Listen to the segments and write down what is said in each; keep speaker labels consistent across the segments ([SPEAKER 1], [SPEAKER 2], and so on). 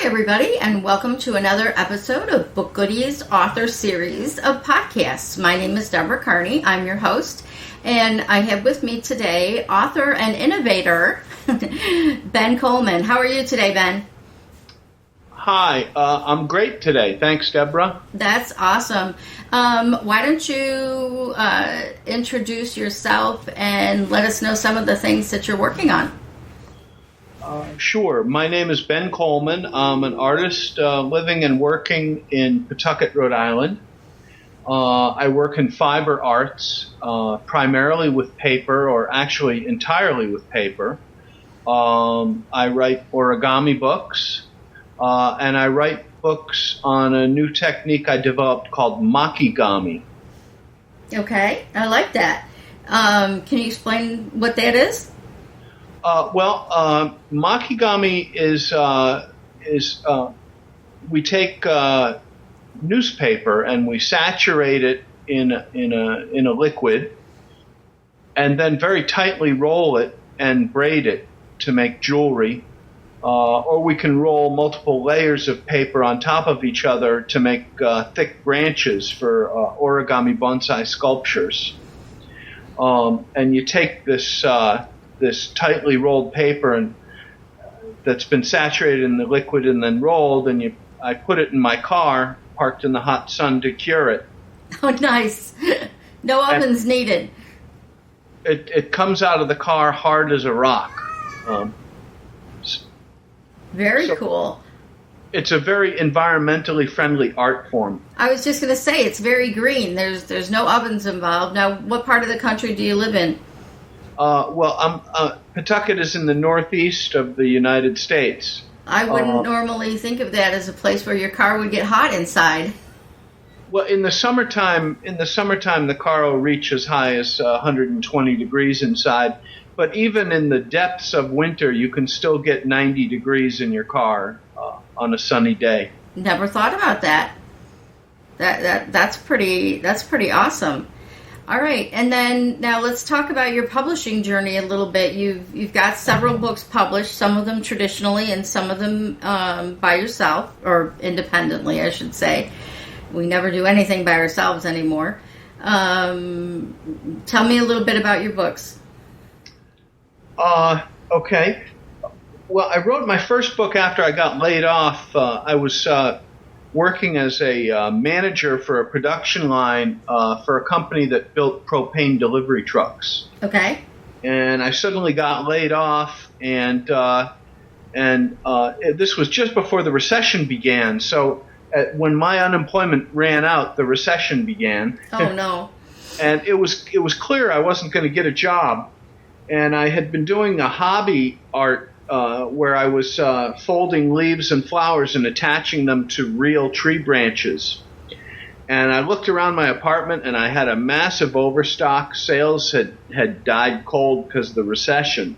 [SPEAKER 1] Hi, everybody, and welcome to another episode of BookGoodies Author Series of Podcasts. My name is Deborah Carney. I'm your host, and I have with me today author and innovator Ben Coleman. How are you today, Ben?
[SPEAKER 2] Hi, I'm great today. Thanks, Deborah.
[SPEAKER 1] That's awesome. Why don't you introduce yourself and let us know some of the things that you're working on?
[SPEAKER 2] Sure. My name is Ben Coleman. I'm an artist living and working in Pawtucket, Rhode Island. I work in fiber arts, primarily with paper, or actually entirely with paper. I write origami books, and I write books on a new technique I developed called makigami.
[SPEAKER 1] Okay, I like that. Can you explain what that is?
[SPEAKER 2] Makigami is we take newspaper and we saturate it in a liquid, and then very tightly roll it and braid it to make jewelry, or we can roll multiple layers of paper on top of each other to make thick branches for origami bonsai sculptures. And you take this tightly rolled paper and that's been saturated in the liquid and then rolled, and I put it in my car, parked in the hot sun to cure it.
[SPEAKER 1] Oh, nice. No ovens needed.
[SPEAKER 2] It comes out of the car hard as a rock.
[SPEAKER 1] Very cool.
[SPEAKER 2] It's a very environmentally friendly art form.
[SPEAKER 1] I was just going to say, it's very green. There's no ovens involved. Now, what part of the country do you live in?
[SPEAKER 2] Pawtucket is in the northeast of the United States.
[SPEAKER 1] I wouldn't normally think of that as a place where your car would get hot inside.
[SPEAKER 2] Well, in the summertime, the car will reach as high as 120 degrees inside. But even in the depths of winter, you can still get 90 degrees in your car on a sunny day.
[SPEAKER 1] Never thought about that. That's pretty awesome. All right, and then now let's talk about your publishing journey a little bit. You've got several books published, some of them traditionally and some of them by yourself, or independently, I should say. We never do anything by ourselves anymore. Tell me a little bit about your books.
[SPEAKER 2] Okay. Well, I wrote my first book after I got laid off. I was working as a manager for a production line for a company that built propane delivery trucks.
[SPEAKER 1] Okay.
[SPEAKER 2] And I suddenly got laid off, and this was just before the recession began. So when my unemployment ran out, the recession began.
[SPEAKER 1] Oh, no.
[SPEAKER 2] And it was clear I wasn't going to get a job. And I had been doing a hobby art where I was folding leaves and flowers and attaching them to real tree branches. And I looked around my apartment, and I had a massive overstock. Sales had died cold because of the recession.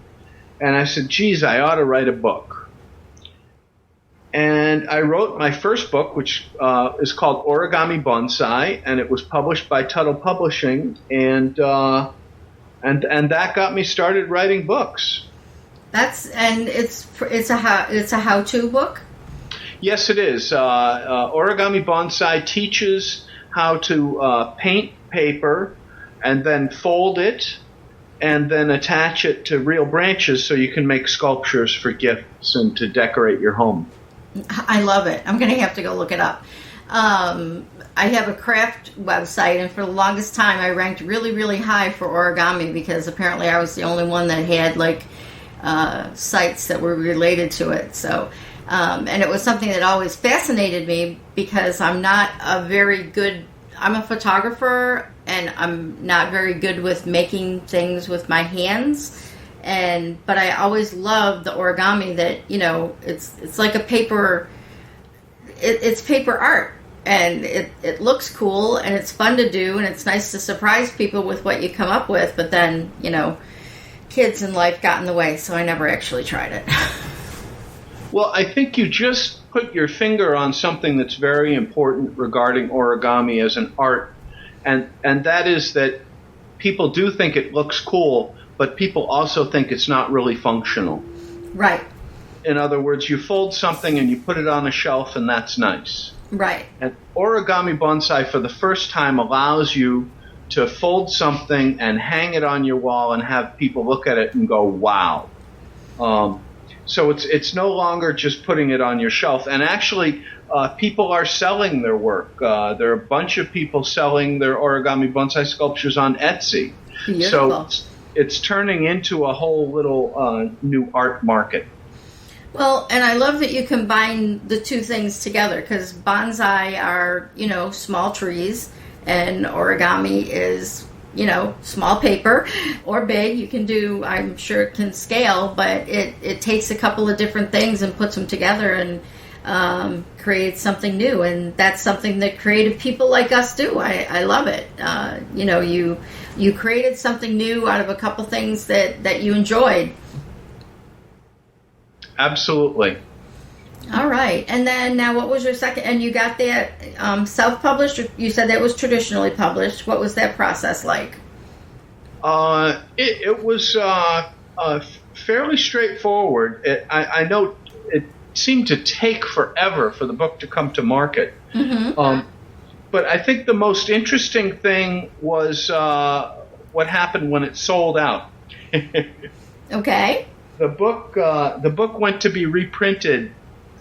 [SPEAKER 2] And I said, geez, I ought to write a book. And I wrote my first book, which is called Origami Bonsai, and it was published by Tuttle Publishing, and that got me started writing books. It's a how-to book?
[SPEAKER 1] Yes,
[SPEAKER 2] it is. Origami Bonsai teaches how to paint paper and then fold it and then attach it to real branches so you can make sculptures for gifts and to decorate your home.
[SPEAKER 1] I love it. I'm going to have to go look it up. I have a craft website, and for the longest time I ranked really, really high for origami because apparently I was the only one that had sites that were related to it. So, and it was something that always fascinated me because I'm a photographer, and I'm not very good with making things with my hands. But I always loved the origami that, it's like a paper, it's paper art. And it looks cool, and it's fun to do, and it's nice to surprise people with what you come up with. But then, kids in life got in the way, so I never actually tried it.
[SPEAKER 2] Well, I think you just put your finger on something that's very important regarding origami as an art, and that is that people do think it looks cool, but people also think it's not really functional.
[SPEAKER 1] Right.
[SPEAKER 2] In other words, you fold something and you put it on a shelf, and that's nice.
[SPEAKER 1] Right.
[SPEAKER 2] And Origami Bonsai, for the first time, allows you to fold something and hang it on your wall and have people look at it and go, wow. So it's no longer just putting it on your shelf. And actually, people are selling their work. There are a bunch of people selling their Origami Bonsai sculptures on Etsy.
[SPEAKER 1] Beautiful.
[SPEAKER 2] So it's turning into a whole little new art market.
[SPEAKER 1] Well, and I love that you combine the two things together, because bonsai are, small trees, and origami is, small paper or big. You can do, I'm sure it can scale, but it takes a couple of different things and puts them together and creates something new. And that's something that creative people like us do. I love it. You created something new out of a couple things that you enjoyed.
[SPEAKER 2] Absolutely.
[SPEAKER 1] All right. And then now what was your second? And you got that self-published? You said that was traditionally published. What was that process like?
[SPEAKER 2] It was fairly straightforward. I know it seemed to take forever for the book to come to market.
[SPEAKER 1] Mm-hmm.
[SPEAKER 2] But I think the most interesting thing was what happened when it sold out.
[SPEAKER 1] Okay.
[SPEAKER 2] The book went to be reprinted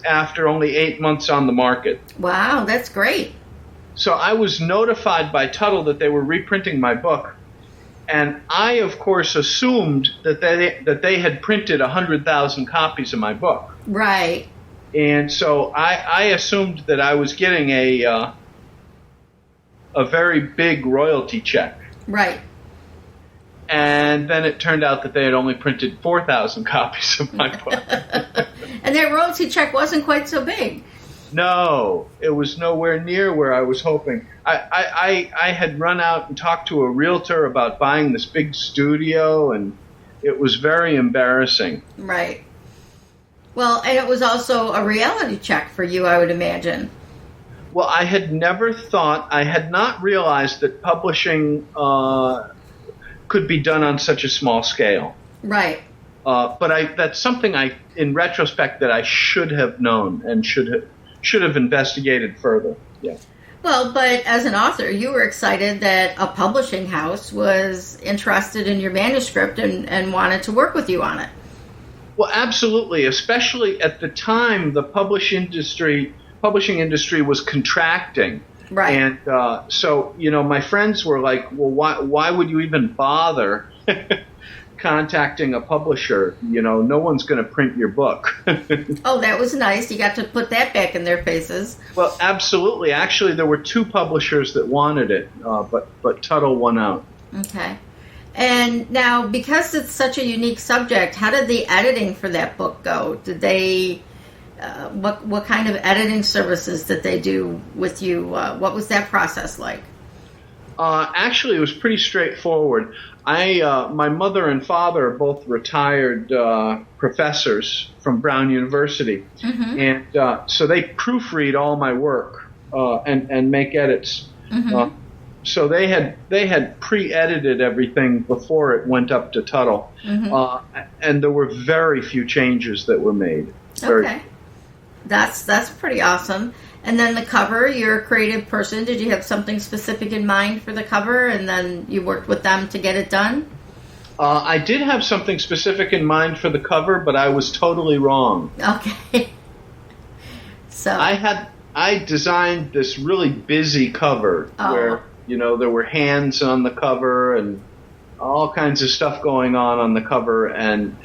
[SPEAKER 2] after only 8 months on the market.
[SPEAKER 1] Wow, that's great.
[SPEAKER 2] So I was notified by Tuttle that they were reprinting my book, and I, of course, assumed that they had printed 100,000 copies of my book.
[SPEAKER 1] Right.
[SPEAKER 2] And so I assumed that I was getting a very big royalty check.
[SPEAKER 1] Right.
[SPEAKER 2] And then it turned out that they had only printed 4,000 copies of my book.
[SPEAKER 1] And that royalty check wasn't quite so big.
[SPEAKER 2] No, it was nowhere near where I was hoping. I had run out and talked to a realtor about buying this big studio, and it was very embarrassing.
[SPEAKER 1] Right. Well, and it was also a reality check for you, I would imagine.
[SPEAKER 2] Well, I had not realized that publishing could be done on such a small scale.
[SPEAKER 1] Right.
[SPEAKER 2] But that's something in retrospect, that I should have known and should have investigated further. Yeah.
[SPEAKER 1] Well, but as an author, you were excited that a publishing house was interested in your manuscript and wanted to work with you on it.
[SPEAKER 2] Well, absolutely. Especially at the time, the publishing industry was contracting.
[SPEAKER 1] Right.
[SPEAKER 2] And so, my friends were like, well, why would you even bother contacting a publisher? No one's going to print your book.
[SPEAKER 1] Oh, that was nice. You got to put that back in their faces.
[SPEAKER 2] Well, absolutely. Actually, there were 2 publishers that wanted it, but Tuttle won out.
[SPEAKER 1] Okay. And now, because it's such a unique subject, how did the editing for that book go? Did they... what kind of editing services did they do with you? What was that process like?
[SPEAKER 2] Actually, it was pretty straightforward. My mother and father are both retired professors from Brown University, mm-hmm. and so they proofread all my work and make edits.
[SPEAKER 1] Mm-hmm.
[SPEAKER 2] So they had pre-edited everything before it went up to Tuttle, mm-hmm. And there were very few changes that were made.
[SPEAKER 1] Okay. That's pretty awesome. And then the cover, you're a creative person. Did you have something specific in mind for the cover, and then you worked with them to get it done?
[SPEAKER 2] I did have something specific in mind for the cover, but I was totally wrong.
[SPEAKER 1] Okay. So
[SPEAKER 2] I designed this really busy cover where there were hands on the cover and all kinds of stuff going on the cover, and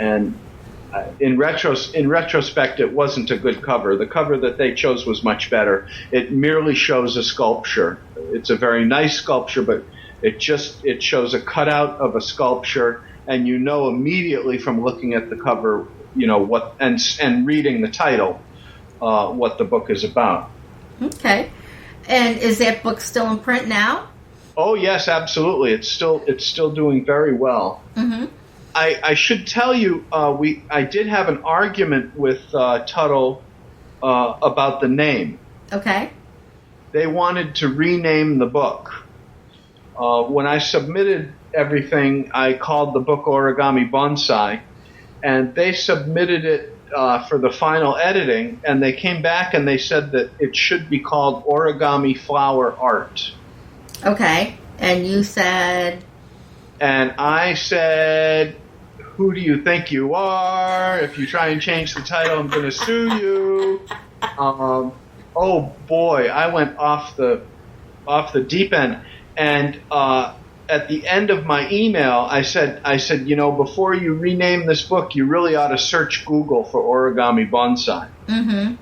[SPEAKER 2] in retrospect, it wasn't a good cover. The cover that they chose was much better. It merely shows a sculpture. It's a very nice sculpture, but it shows a cutout of a sculpture, and immediately from looking at the cover, what and reading the title, what the book is about.
[SPEAKER 1] Okay. And is that book still in print now?
[SPEAKER 2] Oh yes, absolutely. It's still doing very well.
[SPEAKER 1] Mm-hmm.
[SPEAKER 2] I should tell you, I did have an argument with Tuttle about the name.
[SPEAKER 1] Okay.
[SPEAKER 2] They wanted to rename the book. When I submitted everything, I called the book Origami Bonsai, and they submitted it for the final editing, and they came back and they said that it should be called Origami Flower Art.
[SPEAKER 1] Okay. And you said?
[SPEAKER 2] And I said, who do you think you are? If you try and change the title, I'm going to sue you. Oh boy, I went off the deep end. And at the end of my email, I said, before you rename this book, you really ought to search Google for Origami Bonsai.
[SPEAKER 1] Mm-hmm.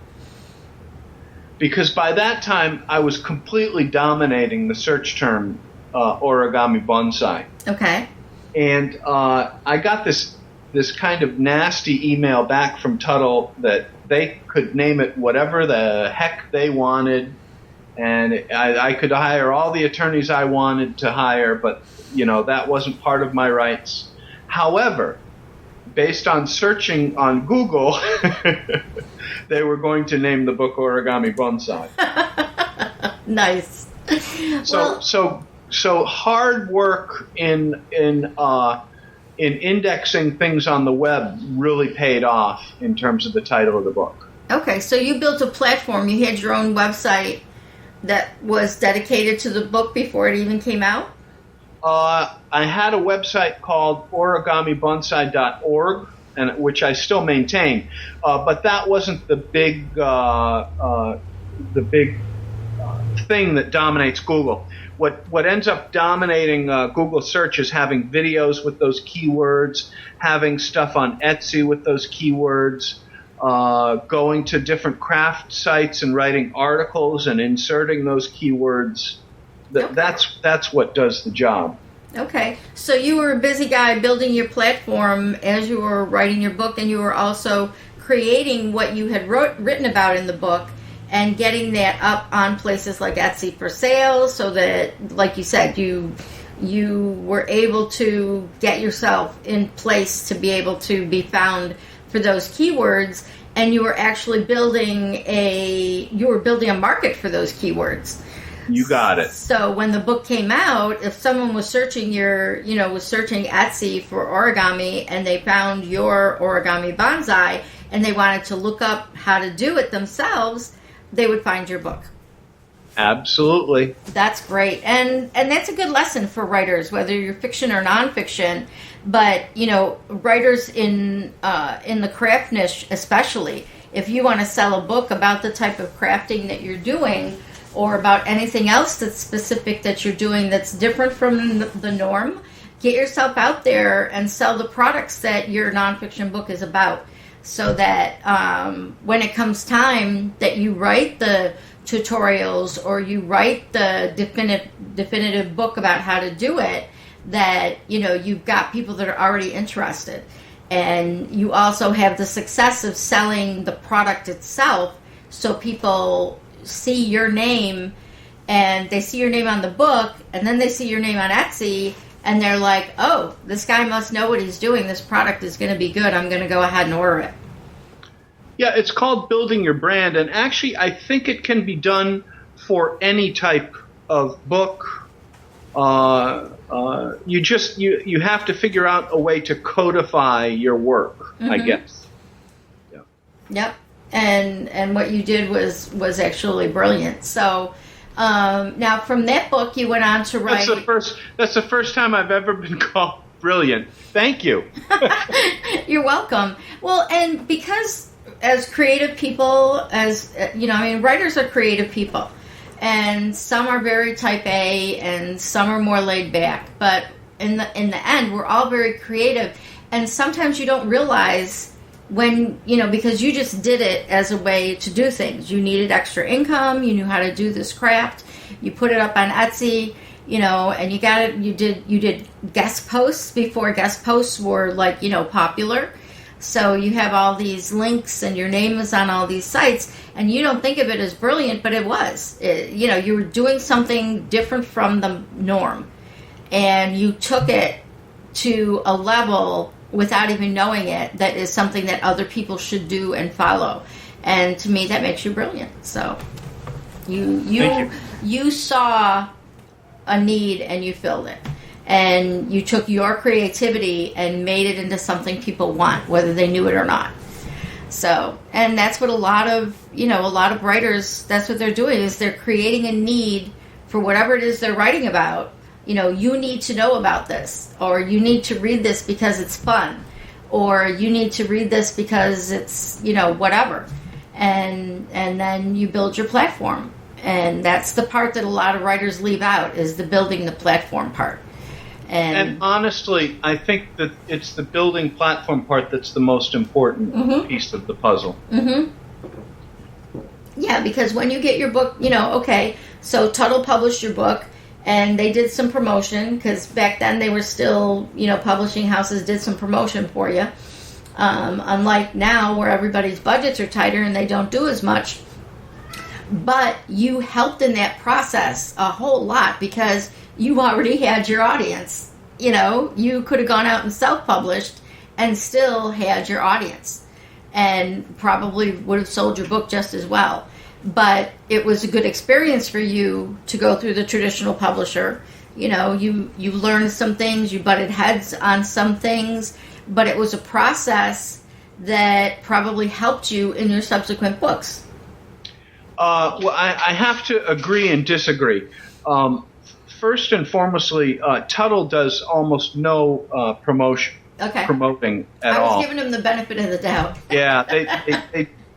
[SPEAKER 2] Because by that time, I was completely dominating the search term Origami Bonsai.
[SPEAKER 1] Okay.
[SPEAKER 2] And I got this kind of nasty email back from Tuttle that they could name it whatever the heck they wanted, and I could hire all the attorneys I wanted to hire, but that wasn't part of my rights. However, based on searching on Google, they were going to name the book Origami Bonsai.
[SPEAKER 1] Nice.
[SPEAKER 2] So hard work in indexing things on the web really paid off in terms of the title of the book.
[SPEAKER 1] Okay, so you built a platform. You had your own website that was dedicated to the book before it even came out?
[SPEAKER 2] I had a website called origamibonsai.org, and which I still maintain, but that wasn't the big thing that dominates Google. What ends up dominating Google search is having videos with those keywords, having stuff on Etsy with those keywords, going to different craft sites and writing articles and inserting those keywords. That's what does the job.
[SPEAKER 1] Okay. So you were a busy guy building your platform as you were writing your book, and you were also creating what you had written about in the book and getting that up on places like Etsy for sale, so that, like you said, you were able to get yourself in place to be able to be found for those keywords, and you were actually building a market for those keywords.
[SPEAKER 2] You got it.
[SPEAKER 1] So when the book came out, if someone was searching searching Etsy for origami and they found your Origami Bonsai and they wanted to look up how to do it themselves, they would find your book.
[SPEAKER 2] Absolutely.
[SPEAKER 1] That's great. And that's a good lesson for writers, whether you're fiction or nonfiction. But, writers in the craft niche especially, if you want to sell a book about the type of crafting that you're doing or about anything else that's specific that you're doing that's different from the norm, get yourself out there and sell the products that your nonfiction book is about, so that when it comes time that you write the tutorials or you write the definitive book about how to do it, that you've got people that are already interested, and you also have the success of selling the product itself, so people see your name, and they see your name on the book, and then they see your name on Etsy, and they're like, oh, this guy must know what he's doing. This product is going to be good. I'm going to go ahead and order it.
[SPEAKER 2] Yeah, it's called building your brand, and actually I think it can be done for any type of book. You have to figure out a way to codify your work, I guess. Yeah.
[SPEAKER 1] Yep. And what you did was actually brilliant. So now from that book you went on to write.
[SPEAKER 2] That's the first time I've ever been called brilliant. Thank you.
[SPEAKER 1] You're welcome. Well, and because as creative people, writers are creative people, and some are very type A and some are more laid back. But in the end, we're all very creative, and sometimes you don't realize when, because you just did it as a way to do things. You needed extra income. You knew how to do this craft. You put it up on Etsy, and you got it. You did guest posts before guest posts were popular. So you have all these links and your name is on all these sites, and you don't think of it as brilliant, but it was. You were doing something different from the norm, and you took it to a level without even knowing it that is something that other people should do and follow. And to me, that makes you brilliant. So you saw a need and you filled it. And you took your creativity and made it into something people want, whether they knew it or not. So, and that's what a lot of writers, that's what they're doing, is they're creating a need for whatever it is they're writing about. You need to know about this, or you need to read this because it's fun, or you need to read this because it's, whatever. And then you build your platform. And that's the part that a lot of writers leave out, is the building the platform part.
[SPEAKER 2] And honestly, I think that it's the building platform part that's the most important piece of the puzzle.
[SPEAKER 1] Mm-hmm. Yeah, because when you get your book, okay, so Tuttle published your book, and they did some promotion, because back then they were still, publishing houses did some promotion for you. Unlike now, where everybody's budgets are tighter and they don't do as much. But you helped in that process a whole lot, because you already had your audience. You could have gone out and self-published and still had your audience, and probably would have sold your book just as well. But it was a good experience for you to go through the traditional publisher. You learned some things, you butted heads on some things, but it was a process that probably helped you in your subsequent books.
[SPEAKER 2] Well, I have to agree and disagree. First and foremostly, Tuttle does almost no promoting at all.
[SPEAKER 1] I was giving him the benefit of the doubt.
[SPEAKER 2] Yeah,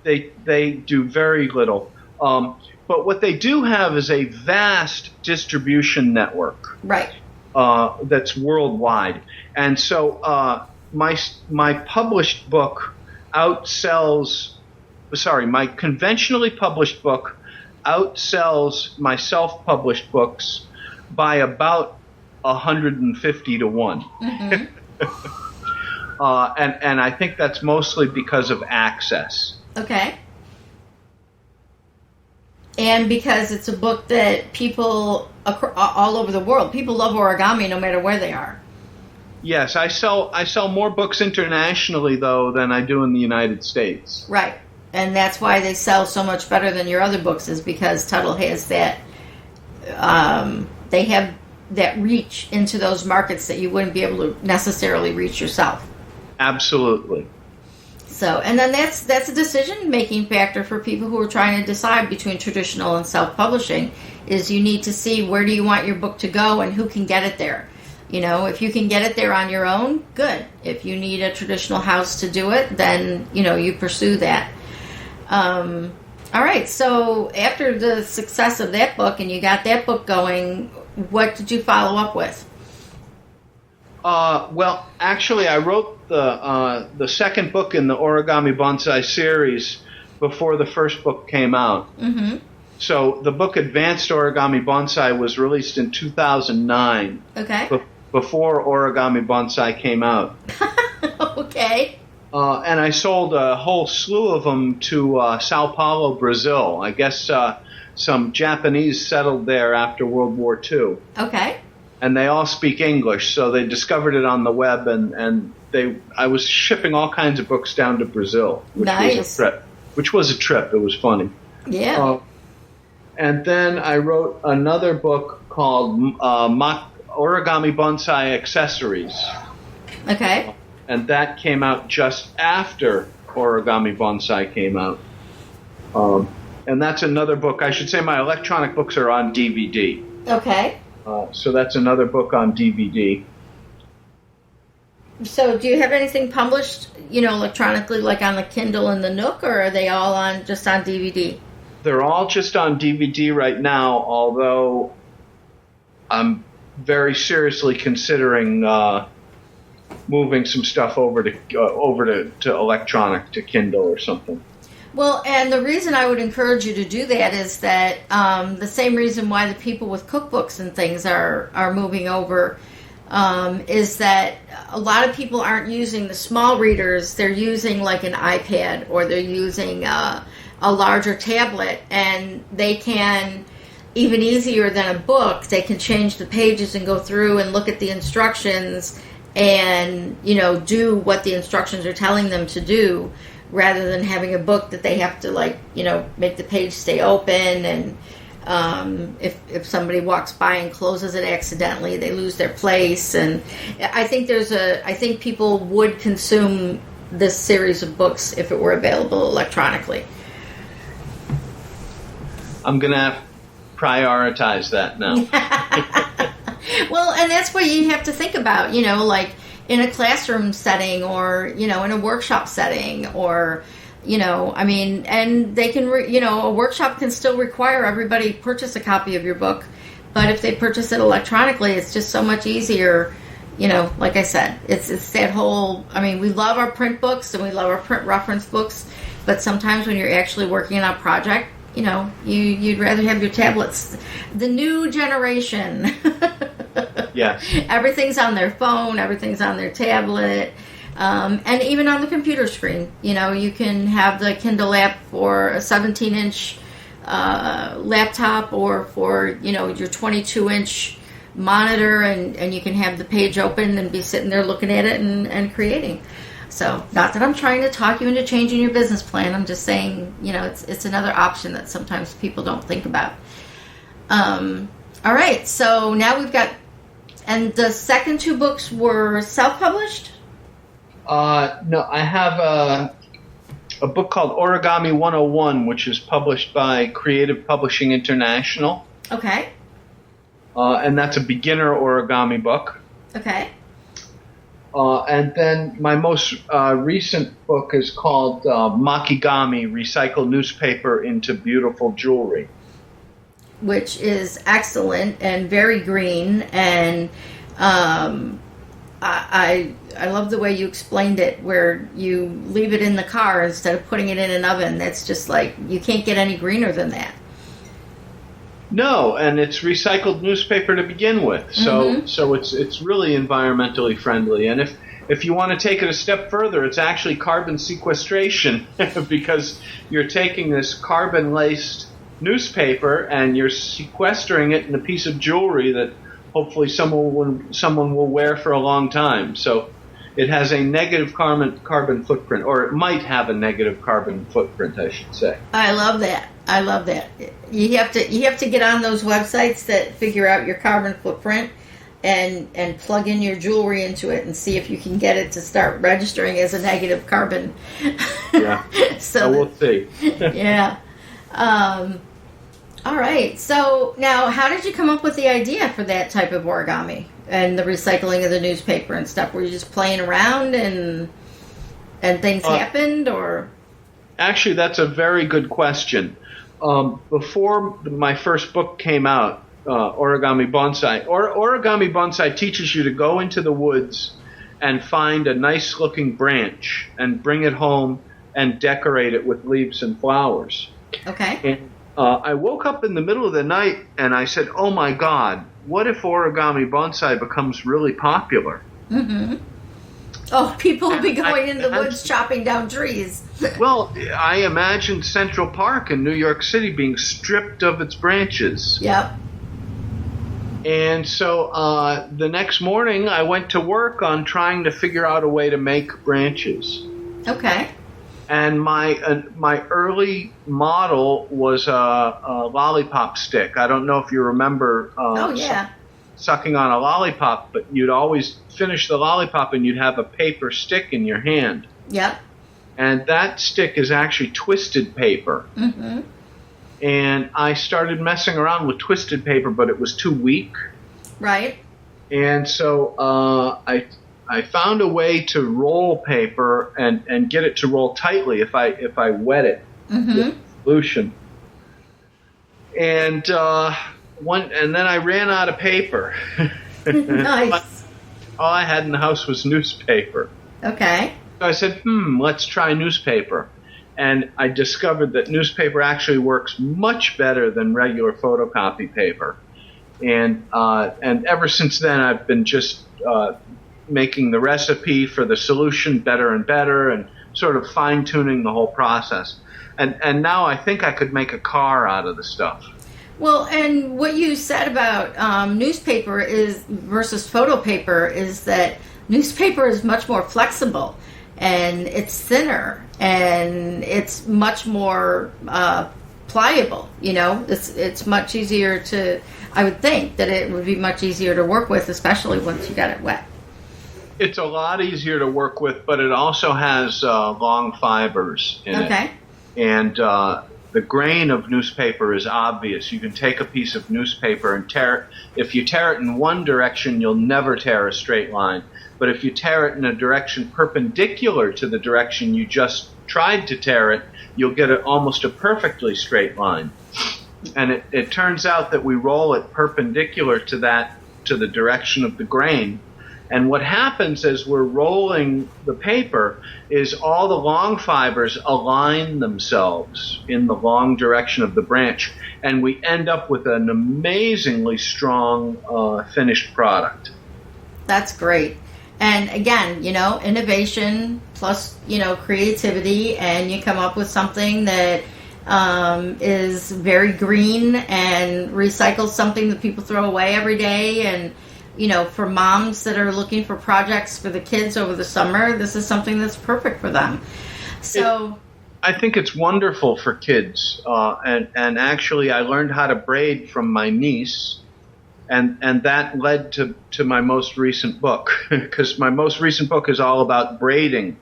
[SPEAKER 2] they do very little. But what they do have is a vast distribution network.
[SPEAKER 1] Right.
[SPEAKER 2] That's worldwide. And so my published book my conventionally published book outsells my self-published books by about 150 to 1.
[SPEAKER 1] Mm-hmm.
[SPEAKER 2] And I think that's mostly because of access.
[SPEAKER 1] Okay. And because it's a book that people all over the world, people love origami no matter where they are.
[SPEAKER 2] Yes, I sell more books internationally, though, than I do in the United States.
[SPEAKER 1] Right. And that's why they sell so much better than your other books, is because Tuttle has that, they have that reach into those markets that you wouldn't be able to necessarily reach yourself.
[SPEAKER 2] Absolutely.
[SPEAKER 1] So, and then that's a decision-making factor for people who are trying to decide between traditional and self-publishing, is you need to see where do you want your book to go and who can get it there. If you can get it there on your own, good. If you need a traditional house to do it, then, you pursue that. All right, so after the success of that book and you got that book going, what did you follow up with?
[SPEAKER 2] Well, actually, I wrote the second book in the Origami Bonsai series before the first book came out.
[SPEAKER 1] Mm-hmm.
[SPEAKER 2] So the book Advanced Origami Bonsai was released in 2009.
[SPEAKER 1] Okay.
[SPEAKER 2] Before Origami Bonsai came out.
[SPEAKER 1] Okay.
[SPEAKER 2] And I sold a whole slew of them to Sao Paulo, Brazil. I guess some Japanese settled there after World War II. Okay. And they all speak English, so they discovered it on the web, and I was shipping all kinds of books down to Brazil, which was a trip. It was funny.
[SPEAKER 1] Yeah.
[SPEAKER 2] And then I wrote another book called Origami Bonsai Accessories.
[SPEAKER 1] Okay.
[SPEAKER 2] And that came out just after Origami Bonsai came out. And that's another book. I should say my electronic books are on DVD.
[SPEAKER 1] Okay.
[SPEAKER 2] So that's another book on DVD.
[SPEAKER 1] So do you have anything published, electronically, like on the Kindle and the Nook, or are they all just on DVD?
[SPEAKER 2] They're all just on DVD right now, although I'm very seriously considering moving some stuff over to electronic, to Kindle or something.
[SPEAKER 1] Well, and the reason I would encourage you to do that is that the same reason why the people with cookbooks and things are moving over is that a lot of people aren't using the small readers. They're using like an iPad, or they're using a larger tablet, and they can, even easier than a book, they can change the pages and go through and look at the instructions and, do what the instructions are telling them to do, rather than having a book that they have to make the page stay open, and if somebody walks by and closes it accidentally, they lose their place. And I think people would consume this series of books if it were available electronically?
[SPEAKER 2] I'm going to have to prioritize that now.
[SPEAKER 1] Well, and that's what you have to think about, like in a classroom setting or, in a workshop setting or, and they can, a workshop can still require everybody purchase a copy of your book. But if they purchase it electronically, it's just so much easier. Like I said, it's that whole, we love our print books and we love our print reference books. But sometimes when you're actually working on a project, you'd rather have your tablets. The new generation.
[SPEAKER 2] Yeah.
[SPEAKER 1] Everything's on their phone. Everything's on their tablet. And even on the computer screen. You can have the Kindle app for a 17-inch laptop or for, your 22-inch monitor. And you can have the page open and be sitting there looking at it and creating. So, not that I'm trying to talk you into changing your business plan. I'm just saying, it's another option that sometimes people don't think about. All right, so now we've got, and the second two books were self-published?
[SPEAKER 2] No, I have a book called Origami 101, which is published by Creative Publishing International.
[SPEAKER 1] Okay.
[SPEAKER 2] And that's a beginner origami book.
[SPEAKER 1] Okay.
[SPEAKER 2] And then my most recent book is called Makigami, Recycle Newspaper into Beautiful Jewelry.
[SPEAKER 1] Which is excellent and very green. And I love the way you explained it, where you leave it in the car instead of putting it in an oven. That's just like, you can't get any greener than that.
[SPEAKER 2] No, and it's recycled newspaper to begin with, so it's really environmentally friendly. And if you want to take it a step further, it's actually carbon sequestration because you're taking this carbon-laced newspaper and you're sequestering it in a piece of jewelry that hopefully someone will wear for a long time. So it has a negative carbon footprint, or it might have a negative carbon footprint, I should say.
[SPEAKER 1] I love that. You have to get on those websites that figure out your carbon footprint and plug in your jewelry into it and see if you can get it to start registering as a negative carbon.
[SPEAKER 2] Yeah. So we'll see.
[SPEAKER 1] Yeah. All right. So now, how did you come up with the idea for that type of origami and the recycling of the newspaper and stuff? Were you just playing around and things happened, or?
[SPEAKER 2] Actually, that's a very good question. Before my first book came out, Origami Bonsai, Origami Bonsai teaches you to go into the woods and find a nice-looking branch and bring it home and decorate it with leaves and flowers.
[SPEAKER 1] Okay.
[SPEAKER 2] And I woke up in the middle of the night and I said, oh my God, what if Origami Bonsai becomes really popular?
[SPEAKER 1] Mm-hmm. Oh, people will be going in the woods chopping down trees.
[SPEAKER 2] Well, I imagine Central Park in New York City being stripped of its branches.
[SPEAKER 1] Yep.
[SPEAKER 2] And so the next morning I went to work on trying to figure out a way to make branches.
[SPEAKER 1] Okay.
[SPEAKER 2] And my early model was a lollipop stick. I don't know if you remember sucking on a lollipop, but you'd always finish the lollipop and you'd have a paper stick in your hand.
[SPEAKER 1] Yep.
[SPEAKER 2] And that stick is actually twisted paper.
[SPEAKER 1] Mm-hmm.
[SPEAKER 2] And I started messing around with twisted paper, but it was too weak.
[SPEAKER 1] Right.
[SPEAKER 2] And so I found a way to roll paper and get it to roll tightly if I wet it with solution. And then I ran out of paper.
[SPEAKER 1] Nice.
[SPEAKER 2] All I had in the house was newspaper.
[SPEAKER 1] Okay.
[SPEAKER 2] So I said, let's try newspaper. And I discovered that newspaper actually works much better than regular photocopy paper. And ever since then, I've been just making the recipe for the solution better and better and sort of fine-tuning the whole process. And now I think I could make a car out of the stuff.
[SPEAKER 1] Well, and what you said about newspaper versus photo paper is that newspaper is much more flexible and it's thinner and it's much more pliable. It's much easier to. I would think that it would be much easier to work with, especially once you got it wet.
[SPEAKER 2] It's a lot easier to work with, but it also has long fibers in it. And the grain of newspaper is obvious. You can take a piece of newspaper and tear it. If you tear it in one direction, you'll never tear a straight line. But if you tear it in a direction perpendicular to the direction you just tried to tear it, you'll get almost a perfectly straight line. And it turns out that we roll it perpendicular to the direction of the grain. And what happens as we're rolling the paper is all the long fibers align themselves in the long direction of the branch, and we end up with an amazingly strong finished product.
[SPEAKER 1] That's great. And again, innovation plus, creativity, and you come up with something that is very green and recycles something that people throw away every day. And for moms that are looking for projects for the kids over the summer, this is something that's perfect for them. So
[SPEAKER 2] I think it's wonderful for kids. And actually, I learned how to braid from my niece, and that led to my most recent book, because my most recent book is all about braiding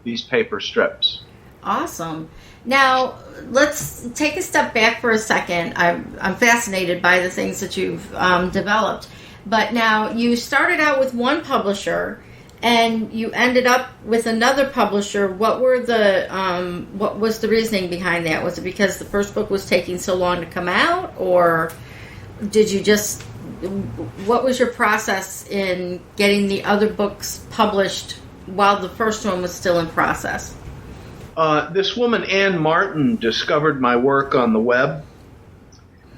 [SPEAKER 2] these paper strips.
[SPEAKER 1] Awesome. Now, let's take a step back for a second. I'm fascinated by the things that you've developed. But now you started out with one publisher, and you ended up with another publisher. What was the reasoning behind that? Was it because the first book was taking so long to come out, or what was your process in getting the other books published while the first one was still in process?
[SPEAKER 2] This woman, Ann Martin, discovered my work on the web.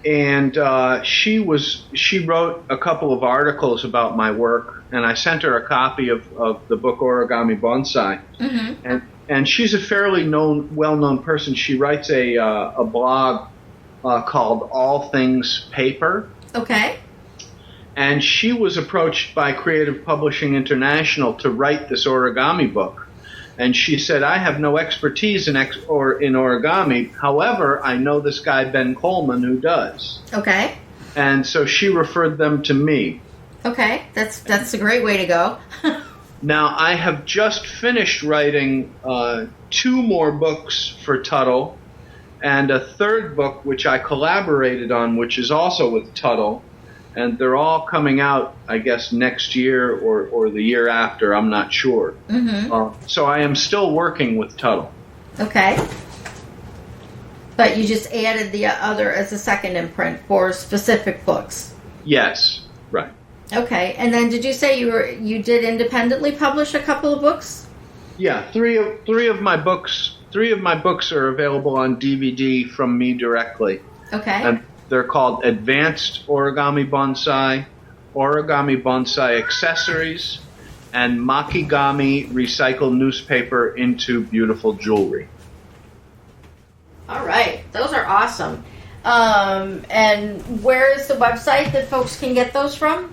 [SPEAKER 2] And she wrote a couple of articles about my work, and I sent her a copy of the book Origami Bonsai. Mm-hmm. And she's a fairly well-known person. She writes a blog called All Things Paper.
[SPEAKER 1] Okay.
[SPEAKER 2] And she was approached by Creative Publishing International to write this origami book. And she said, I have no expertise in origami. However, I know this guy, Ben Coleman, who does.
[SPEAKER 1] Okay.
[SPEAKER 2] And so she referred them to me.
[SPEAKER 1] Okay. That's a great way to go.
[SPEAKER 2] Now, I have just finished writing 2 more books for Tuttle, and a third book, which I collaborated on, which is also with Tuttle. And they're all coming out, I guess, next year or the year after. I'm not sure. Mm-hmm. So I am still working with Tuttle.
[SPEAKER 1] Okay. But you just added the other as a second imprint for specific books.
[SPEAKER 2] Yes, right.
[SPEAKER 1] Okay. And then did you say you did independently publish a couple of books?
[SPEAKER 2] Yeah, three of my books are available on DVD from me directly.
[SPEAKER 1] Okay.
[SPEAKER 2] And they're called Advanced Origami Bonsai, Origami Bonsai Accessories, and Makigami Recycled Newspaper into Beautiful Jewelry.
[SPEAKER 1] All right. Those are awesome. And where is the website that folks can get those from?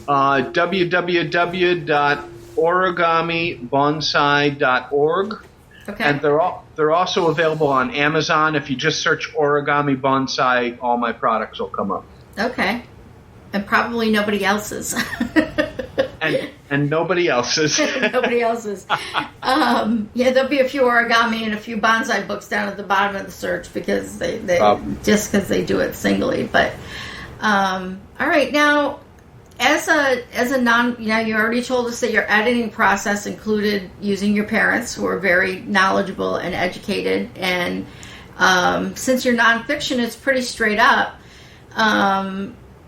[SPEAKER 2] www.origamibonsai.org.
[SPEAKER 1] Okay.
[SPEAKER 2] And they're also available on Amazon. If you just search Origami Bonsai, all my products will come up.
[SPEAKER 1] Okay. And probably nobody else's.
[SPEAKER 2] and nobody else's.
[SPEAKER 1] Nobody else's. There'll be a few origami and a few bonsai books down at the bottom of the search because they do it singly. But all right, now as a you already told us that your editing process included using your parents, who are very knowledgeable and educated, and since you're nonfiction, it's pretty straight up.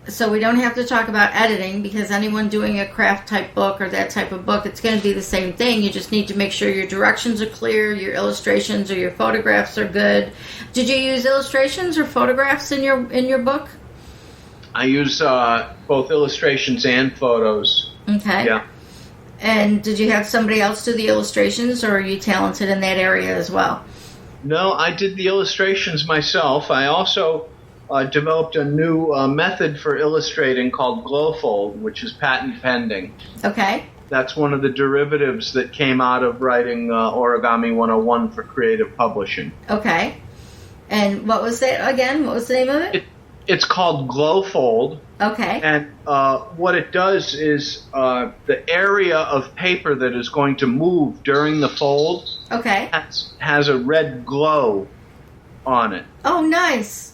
[SPEAKER 1] So we don't have to talk about editing, because anyone doing a craft type book or that type of book, it's going to be the same thing. You just need to make sure your directions are clear, your illustrations or your photographs are good. Did you use illustrations or photographs in your book?
[SPEAKER 2] I use both illustrations and photos.
[SPEAKER 1] Okay.
[SPEAKER 2] Yeah.
[SPEAKER 1] And did you have somebody else do the illustrations, or are you talented in that area as well?
[SPEAKER 2] No, I did the illustrations myself. I also developed a new method for illustrating called Glowfold, which is patent pending.
[SPEAKER 1] Okay.
[SPEAKER 2] That's one of the derivatives that came out of writing Origami 101 for creative publishing.
[SPEAKER 1] Okay. And what was that again? What was the name of it?
[SPEAKER 2] It's called Glowfold.
[SPEAKER 1] Okay.
[SPEAKER 2] And what it does is the area of paper that is going to move during the fold has a red glow on it.
[SPEAKER 1] Oh, nice.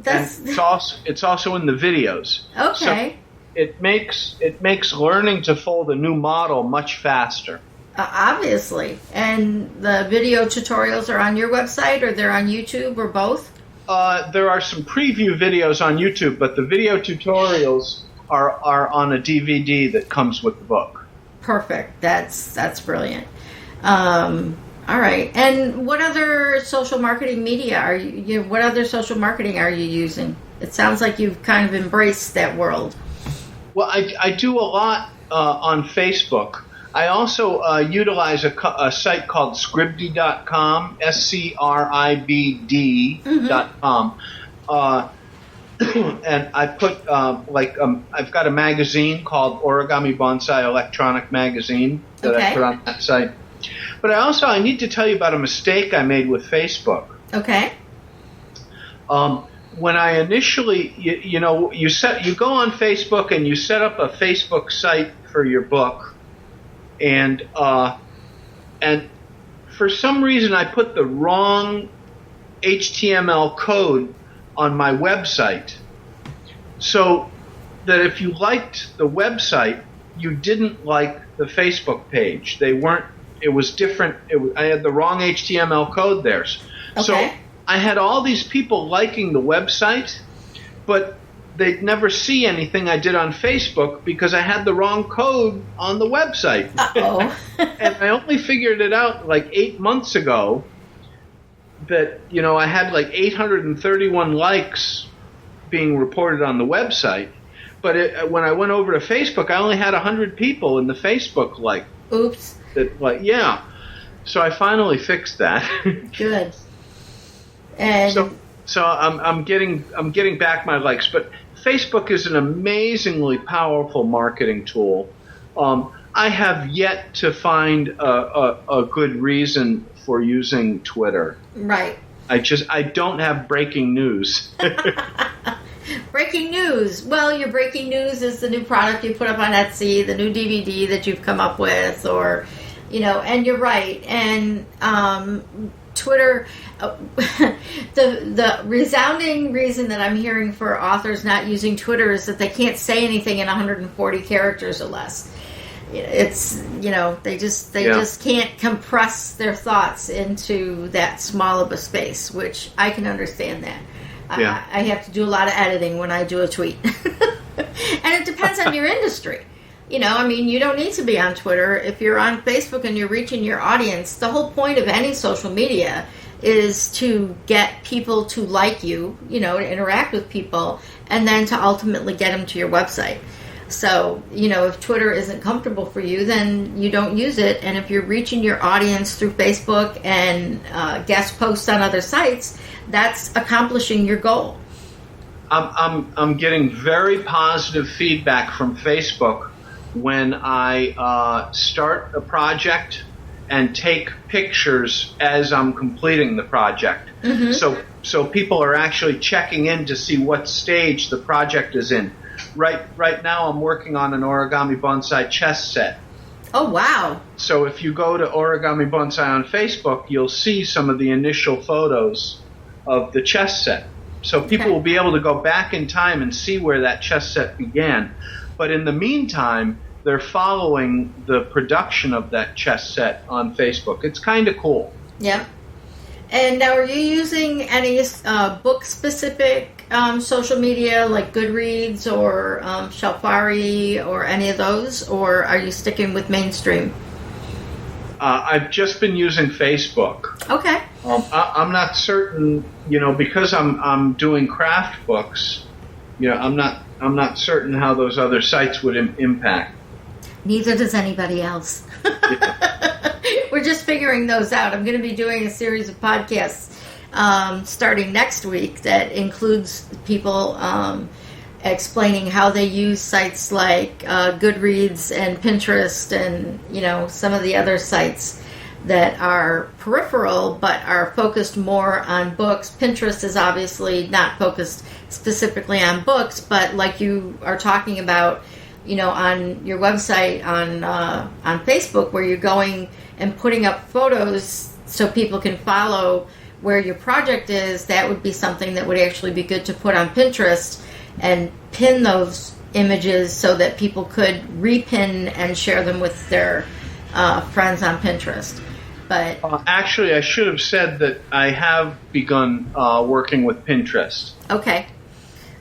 [SPEAKER 2] It's also in the videos.
[SPEAKER 1] Okay.
[SPEAKER 2] So it makes learning to fold a new model much faster.
[SPEAKER 1] Obviously. And the video tutorials are on your website, or they're on YouTube, or both?
[SPEAKER 2] There are some preview videos on YouTube, but the video tutorials are on a DVD that comes with the book. Perfect.
[SPEAKER 1] That's brilliant. All right. And what other social marketing media what other social marketing are you using? It sounds like you've kind of embraced that world.
[SPEAKER 2] Well, I do a lot on Facebook. I also utilize a site called Scribd.com, SCRIBD.com. And I put, I've got a magazine called Origami Bonsai Electronic Magazine that I put on that site. But I need to tell you about a mistake I made with Facebook.
[SPEAKER 1] Okay.
[SPEAKER 2] When I initially, you go on Facebook and you set up a Facebook site for your book, and for some reason I put the wrong HTML code on my website, so that if you liked the website, you didn't like the Facebook page. It was different. I had the wrong HTML code there. Okay. So I had all these people liking the website, but they'd never see anything I did on Facebook because I had the wrong code on the website.
[SPEAKER 1] Uh-oh.
[SPEAKER 2] And I only figured it out like 8 months ago that, I had like 831 likes being reported on the website. But when I went over to Facebook, I only had 100 people in the Facebook like.
[SPEAKER 1] Oops.
[SPEAKER 2] Yeah. So I finally fixed that.
[SPEAKER 1] Good. And
[SPEAKER 2] so I'm getting back my likes, but Facebook is an amazingly powerful marketing tool. I have yet to find a good reason for using Twitter.
[SPEAKER 1] Right.
[SPEAKER 2] I don't have breaking news.
[SPEAKER 1] Breaking news. Well, your breaking news is the new product you put up on Etsy, the new DVD that you've come up with, or, and you're right. And Twitter, the resounding reason that I'm hearing for authors not using Twitter is that they can't say anything in 140 characters or less. It's, they just can't compress their thoughts into that small of a space, which I can understand that.
[SPEAKER 2] Yeah.
[SPEAKER 1] I have to do a lot of editing when I do a tweet. And it depends on your industry. You don't need to be on Twitter. If you're on Facebook and you're reaching your audience, the whole point of any social media is to get people to like you, to interact with people, and then to ultimately get them to your website. So, if Twitter isn't comfortable for you, then you don't use it. And if you're reaching your audience through Facebook and guest posts on other sites, that's accomplishing your goal.
[SPEAKER 2] I'm getting very positive feedback from Facebook when I start a project and take pictures as I'm completing the project. Mm-hmm. So people are actually checking in to see what stage the project is in. Right now I'm working on an Origami Bonsai chess set.
[SPEAKER 1] Oh, wow.
[SPEAKER 2] So if you go to Origami Bonsai on Facebook, you'll see some of the initial photos of the chess set. So people will be able to go back in time and see where that chess set began. But in the meantime, they're following the production of that chess set on Facebook. It's kind of cool.
[SPEAKER 1] Yeah. And now, are you using any book-specific social media like Goodreads or Shelfari or any of those, or are you sticking with mainstream?
[SPEAKER 2] I've just been using Facebook.
[SPEAKER 1] Okay.
[SPEAKER 2] I'm not certain, because I'm doing craft books. I'm not certain how those other sites would impact.
[SPEAKER 1] Neither does anybody else. We're just figuring those out. I'm going to be doing a series of podcasts starting next week that includes people explaining how they use sites like Goodreads and Pinterest and, some of the other sites. that are peripheral but are focused more on books. Pinterest is obviously not focused specifically on books, but like you are talking about, on your website, on Facebook, where you're going and putting up photos so people can follow where your project is, that would be something that would actually be good to put on Pinterest and pin those images so that people could repin and share them with their friends on Pinterest. But
[SPEAKER 2] actually, I should have said that I have begun working with Pinterest.
[SPEAKER 1] Okay.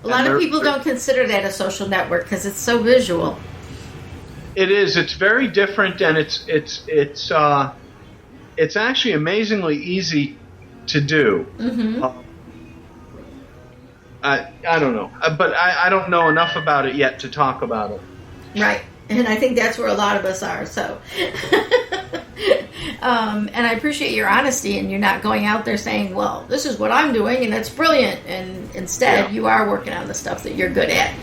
[SPEAKER 1] A lot of people don't consider that a social network because it's so visual.
[SPEAKER 2] It is. It's very different, and it's actually amazingly easy to do.
[SPEAKER 1] Mm-hmm.
[SPEAKER 2] I don't know, but I don't know enough about it yet to talk about it.
[SPEAKER 1] Right, and I think that's where a lot of us are. So, and I appreciate your honesty, and you're not going out there saying, "Well, this is what I'm doing, and it's brilliant." And instead, you are working on the stuff that you're good at.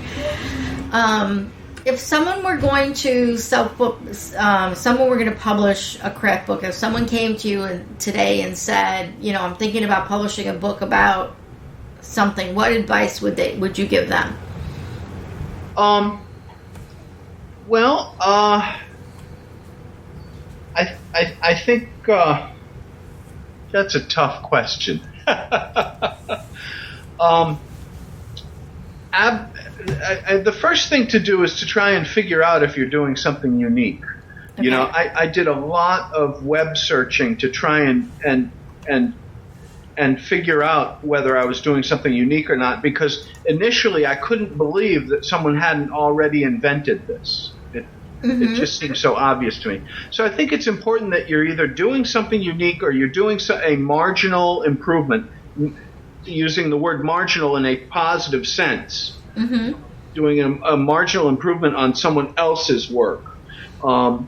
[SPEAKER 1] If someone were going to someone were going to publish a craft book, if someone came to you today and said, "I'm thinking about publishing a book about something," what advice would you give them?
[SPEAKER 2] Well, I think that's a tough question. The first thing to do is to try and figure out if you're doing something unique. Okay. I did a lot of web searching to try and figure out whether I was doing something unique or not, because initially I couldn't believe that someone hadn't already invented this. It just seems so obvious to me. So I think it's important that you're either doing something unique or you're doing a marginal improvement, using the word marginal in a positive sense, doing a marginal improvement on someone else's work. And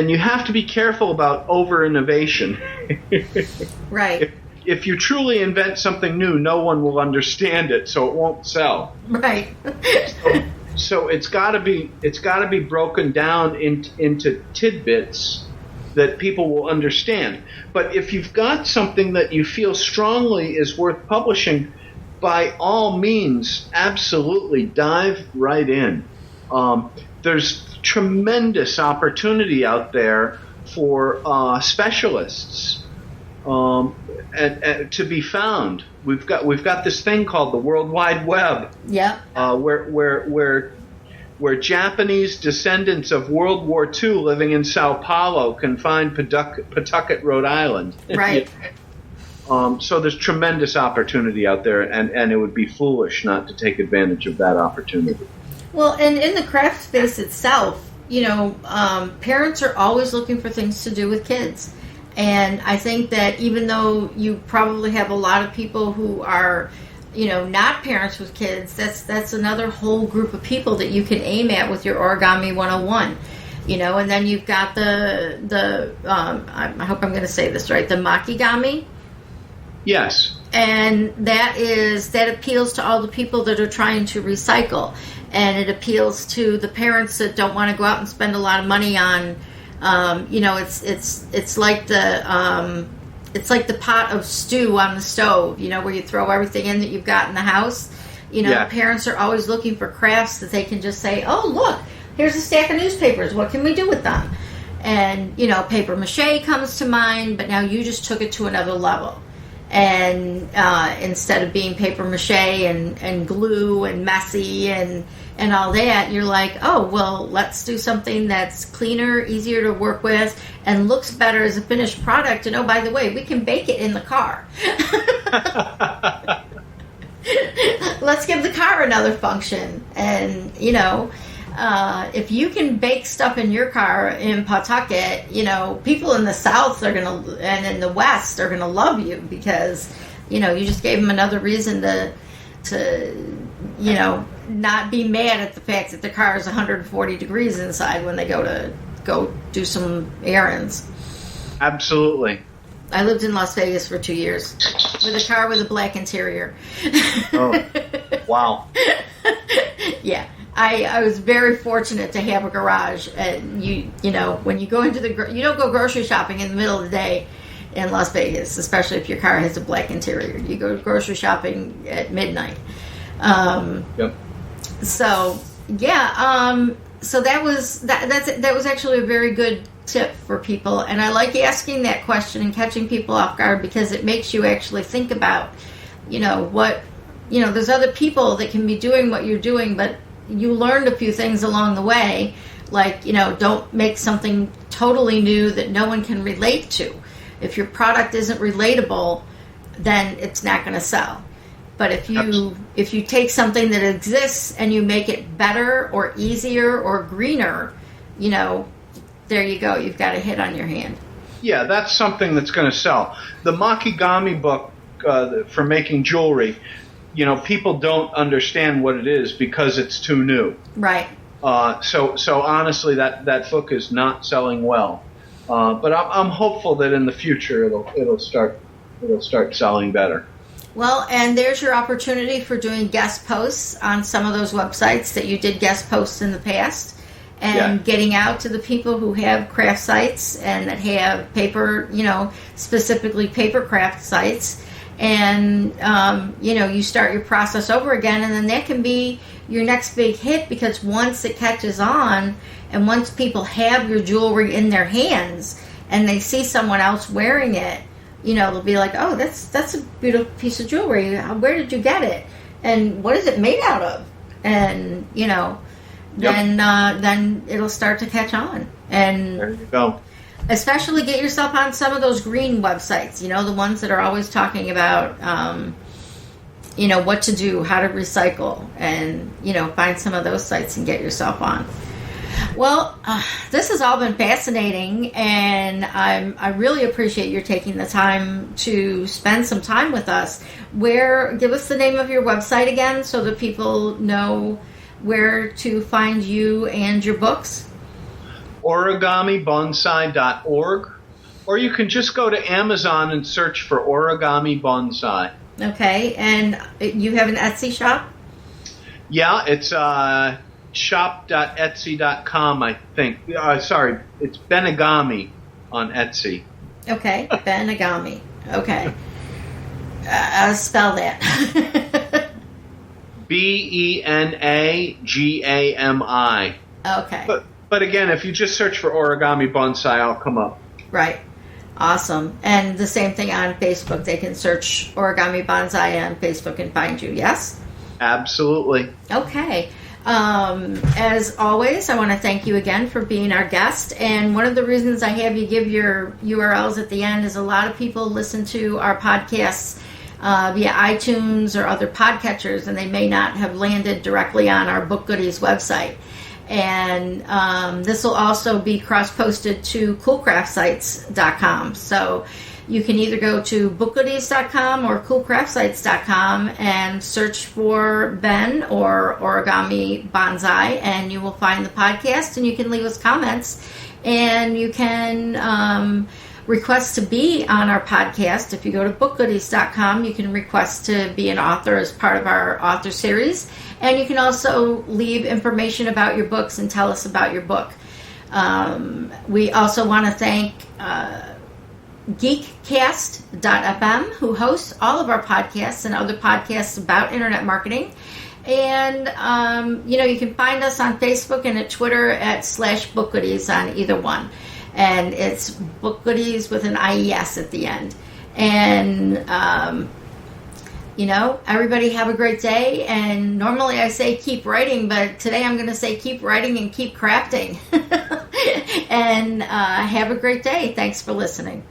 [SPEAKER 2] you have to be careful about over-innovation.
[SPEAKER 1] Right.
[SPEAKER 2] If you truly invent something new, no one will understand it, so it won't sell.
[SPEAKER 1] Right.
[SPEAKER 2] So it's got to be broken down into tidbits that people will understand. But if you've got something that you feel strongly is worth publishing, by all means, absolutely dive right in. There's tremendous opportunity out there for specialists and to be found. We've got this thing called the World Wide Web.
[SPEAKER 1] Yeah.
[SPEAKER 2] Where Japanese descendants of World War II living in Sao Paulo can find Pawtucket, Rhode Island.
[SPEAKER 1] Right.
[SPEAKER 2] So there's tremendous opportunity out there, and it would be foolish not to take advantage of that opportunity.
[SPEAKER 1] Well, and in the craft space itself, parents are always looking for things to do with kids. And I think that even though you probably have a lot of people who are, not parents with kids, that's another whole group of people that you can aim at with your Origami 101. And then you've got the I hope I'm going to say this right, the Makigami.
[SPEAKER 2] Yes.
[SPEAKER 1] And that appeals to all the people that are trying to recycle. And it appeals to the parents that don't want to go out and spend a lot of money on, it's like the pot of stew on the stove, where you throw everything in that you've got in the house. Parents are always looking for crafts that they can just say, oh, look, here's a stack of newspapers. What can we do with them? And, paper mache comes to mind, but now you just took it to another level. And instead of being paper mache and glue and messy and all that, you're like, oh, well, let's do something that's cleaner, easier to work with, and looks better as a finished product. And, oh, by the way, we can bake it in the car. Let's give the car another function. And, if you can bake stuff in your car in Pawtucket, people in the South and in the West are going to love you because, you just gave them another reason to not be mad at the fact that the car is 140 degrees inside when they go do some errands.
[SPEAKER 2] Absolutely.
[SPEAKER 1] I lived in Las Vegas for 2 years with a car with a black interior.
[SPEAKER 2] Oh, wow.
[SPEAKER 1] Yeah. I was very fortunate to have a garage. And you know, when you go into you don't go grocery shopping in the middle of the day in Las Vegas, especially if your car has a black interior. You go grocery shopping at midnight.
[SPEAKER 2] Yep.
[SPEAKER 1] So yeah, so that was actually a very good tip for people, and I like asking that question and catching people off guard because it makes you actually think about, there's other people that can be doing what you're doing, but you learned a few things along the way, like, don't make something totally new that no one can relate to. If your product isn't relatable, then it's not going to sell. But if you take something that exists and you make it better or easier or greener, there you go. You've got a hit on your hand.
[SPEAKER 2] Yeah, that's something that's going to sell. The Makigami book for making jewelry, people don't understand what it is because it's too new.
[SPEAKER 1] Right.
[SPEAKER 2] So honestly, that book is not selling well. But I'm hopeful that in the future it'll start selling better.
[SPEAKER 1] Well, and there's your opportunity for doing guest posts on some of those websites that you did guest posts in the past, and getting out to the people who have craft sites and that have paper, specifically paper craft sites, and you start your process over again, and then that can be your next big hit, because once it catches on and once people have your jewelry in their hands and they see someone else wearing it, they'll be like, oh, that's a beautiful piece of jewelry. Where did you get it? And what is it made out of? And, then it'll start to catch on. And
[SPEAKER 2] there you go.
[SPEAKER 1] Especially get yourself on some of those green websites, the ones that are always talking about, what to do, how to recycle, and, find some of those sites and get yourself on. Well, this has all been fascinating, and I really appreciate your taking the time to spend some time with us. Give us the name of your website again so that people know where to find you and your books.
[SPEAKER 2] OrigamiBonsai.org, or you can just go to Amazon and search for Origami Bonsai.
[SPEAKER 1] Okay, and you have an Etsy shop?
[SPEAKER 2] Yeah, it's shop.etsy.com, I think. Sorry, it's Benagami on Etsy.
[SPEAKER 1] Okay, Benagami. Okay. Spell that.
[SPEAKER 2] Benagami.
[SPEAKER 1] Okay.
[SPEAKER 2] But again, if you just search for Origami Bonsai, I'll come up.
[SPEAKER 1] Right. Awesome. And the same thing on Facebook. They can search Origami Bonsai on Facebook and find you, yes?
[SPEAKER 2] Absolutely.
[SPEAKER 1] Okay. As always, I want to thank you again for being our guest. And one of the reasons I have you give your URLs at the end is a lot of people listen to our podcasts via iTunes or other podcatchers, and they may not have landed directly on our BookGoodies website. And this will also be cross-posted to coolcraftsites.com. So you can either go to bookgoodies.com or coolcraftsites.com and search for Ben or Origami Bonsai, and you will find the podcast, and you can leave us comments, and you can request to be on our podcast. If you go to bookgoodies.com, you can request to be an author as part of our author series, and you can also leave information about your books and tell us about your book. We also want to thank Geekcast.fm, who hosts all of our podcasts and other podcasts about internet marketing. And, you can find us on Facebook and at Twitter at /BookGoodies on either one. And it's BookGoodies with an IES at the end. And, everybody have a great day. And normally I say keep writing, but today I'm going to say keep writing and keep crafting. And have a great day. Thanks for listening.